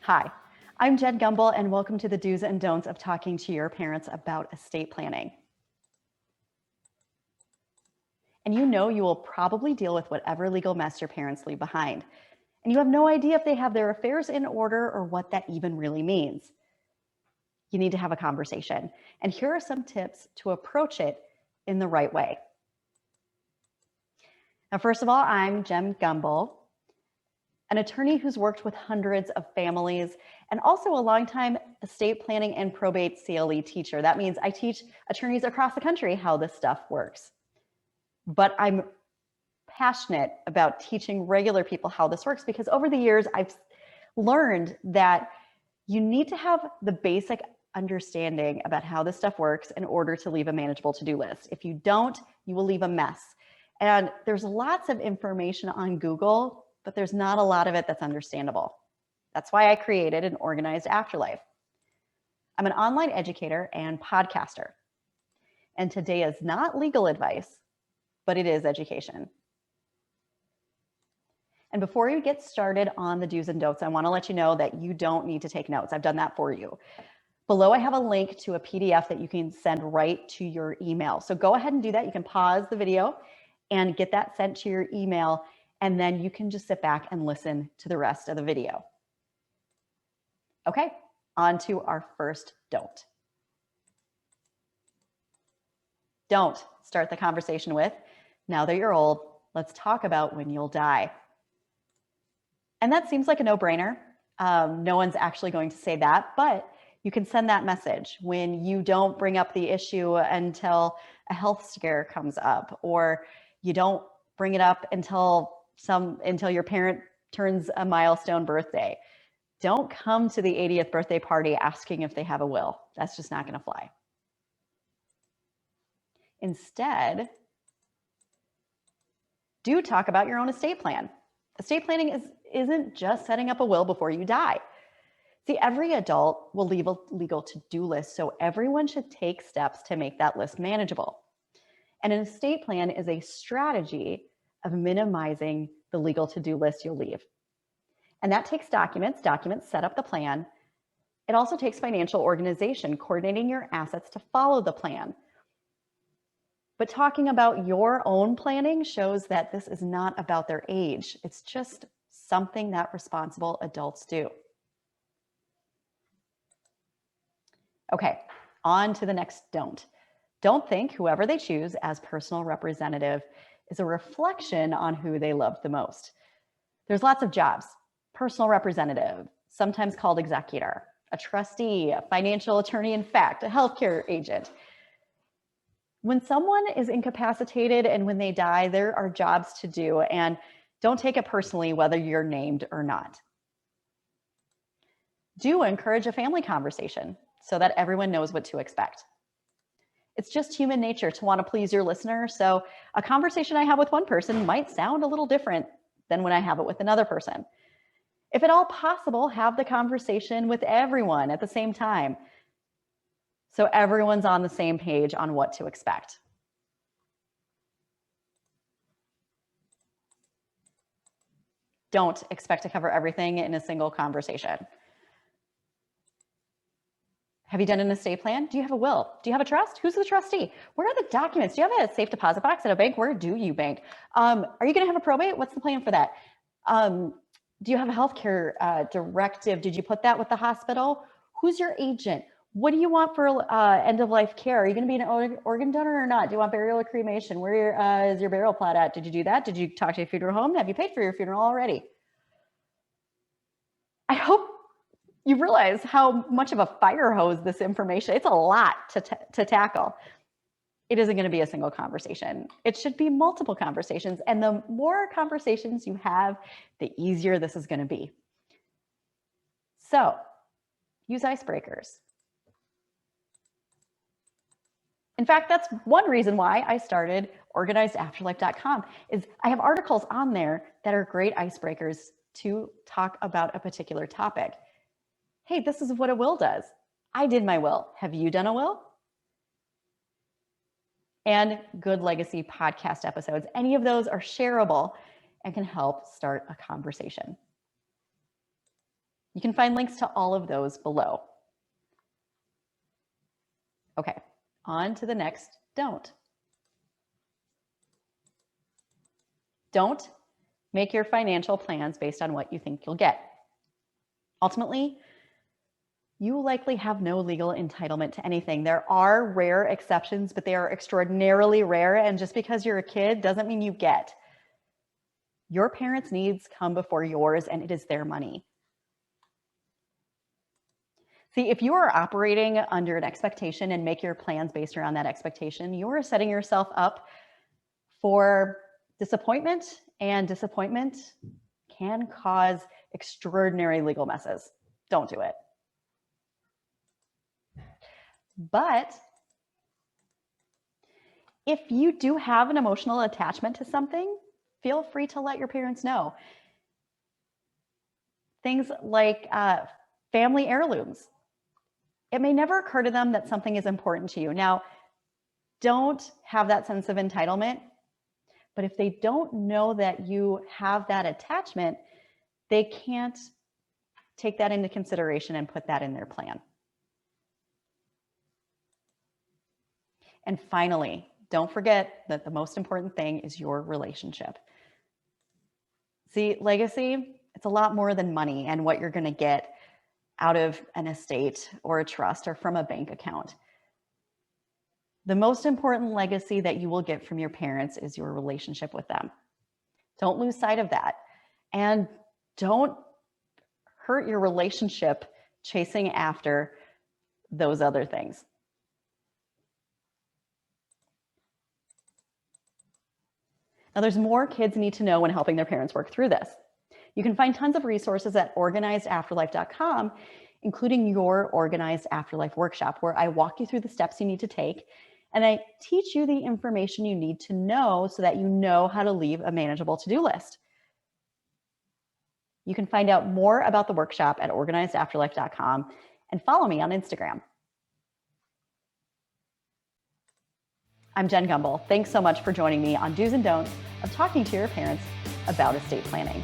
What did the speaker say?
Hi, I'm Jen Gumbel, and welcome to the do's and don'ts of talking to your parents about estate planning. And you know you will probably deal with whatever legal mess your parents leave behind. And you have no idea if they have their affairs in order or what that even really means. You need to have a conversation. And here are some tips to approach it in the right way. Now, first of all, I'm Jen Gumbel, an attorney who's worked with hundreds of families and also a longtime estate planning and probate CLE teacher. That means I teach attorneys across the country how this stuff works. But I'm passionate about teaching regular people how this works because over the years, I've learned that you need to have the basic understanding about how this stuff works in order to leave a manageable to-do list. If you don't, you will leave a mess. And there's lots of information on Google, but there's not a lot of it that's understandable. That's why I created an organized afterlife. I'm an online educator and podcaster. And today is not legal advice, but it is education. And before you get started on the do's and don'ts, I want to let you know that you don't need to take notes. I've done that for you. Below, I have a link to a PDF that you can send right to your email. So go ahead and do that. You can pause the video and get that sent to your email, and then you can just sit back and listen to the rest of the video. Okay, on to our first don't. Don't start the conversation with, now that you're old, let's talk about when you'll die. And that seems like a no-brainer. No one's actually going to say that, but you can send that message when you don't bring up the issue until a health scare comes up, or you don't bring it up until your parent turns a milestone birthday. Don't come to the 80th birthday party asking if they have a will. That's just not going to fly. Instead, do talk about your own estate plan. Estate planning isn't just setting up a will before you die. See, every adult will leave a legal to-do list, so everyone should take steps to make that list manageable. And an estate plan is a strategy of minimizing the legal to-do list you'll leave. And that takes documents. Documents set up the plan. It also takes financial organization, coordinating your assets to follow the plan. But talking about your own planning shows that this is not about their age. It's just something that responsible adults do. Okay, on to the next don't. Don't think whoever they choose as personal representative is a reflection on who they love the most. There's lots of jobs. Personal representative, sometimes called executor, a trustee, a financial attorney in fact, a healthcare agent. When someone is incapacitated and when they die, there are jobs to do, and don't take it personally whether you're named or not. Do encourage a family conversation so that everyone knows what to expect. It's just human nature to want to please your listener, so a conversation I have with one person might sound a little different than when I have it with another person. If at all possible, have the conversation with everyone at the same time, so everyone's on the same page on what to expect. Don't expect to cover everything in a single conversation. Have you done an estate plan? Do you have a will? Do you have a trust? Who's the trustee? Where are the documents? Do you have a safe deposit box at a bank? Where do you bank? Are you going to have a probate? What's the plan for that? Do you have a healthcare directive? Did you put that with the hospital? Who's your agent? What do you want for end-of-life care? Are you going to be an organ donor or not? Do you want burial or cremation? Where is your burial plot at? Did you do that? Did you talk to your funeral home? Have you paid for your funeral already? I hope you realize how much of a fire hose this information, it's a lot to tackle. It isn't going to be a single conversation. It should be multiple conversations. And the more conversations you have, the easier this is going to be. So use icebreakers. In fact, that's one reason why I started organizedafterlife.com is I have articles on there that are great icebreakers to talk about a particular topic. Hey, this is what a will does. I did my will. Have you done a will? And good legacy podcast episodes. Any of those are shareable and can help start a conversation. You can find links to all of those below. Okay, on to the next don't. Don't make your financial plans based on what you think you'll get. Ultimately, you likely have no legal entitlement to anything. There are rare exceptions, but they are extraordinarily rare. And just because you're a kid doesn't mean you get. Your parents' needs come before yours, and it is their money. See, if you are operating under an expectation and make your plans based around that expectation, you are setting yourself up for disappointment, and disappointment can cause extraordinary legal messes. Don't do it. But if you do have an emotional attachment to something, feel free to let your parents know. Things like family heirlooms. It may never occur to them that something is important to you. Now, don't have that sense of entitlement, but if they don't know that you have that attachment, they can't take that into consideration and put that in their plan. And finally, don't forget that the most important thing is your relationship. See, legacy, it's a lot more than money and what you're going to get out of an estate or a trust or from a bank account. The most important legacy that you will get from your parents is your relationship with them. Don't lose sight of that. And don't hurt your relationship chasing after those other things. Now, there's more kids need to know when helping their parents work through this. You can find tons of resources at organizedafterlife.com, including your Organized Afterlife workshop, where I walk you through the steps you need to take, and I teach you the information you need to know so that you know how to leave a manageable to-do list. You can find out more about the workshop at organizedafterlife.com and follow me on Instagram. I'm Jen Gumbel. Thanks so much for joining me on Do's and Don'ts of talking to your parents about estate planning.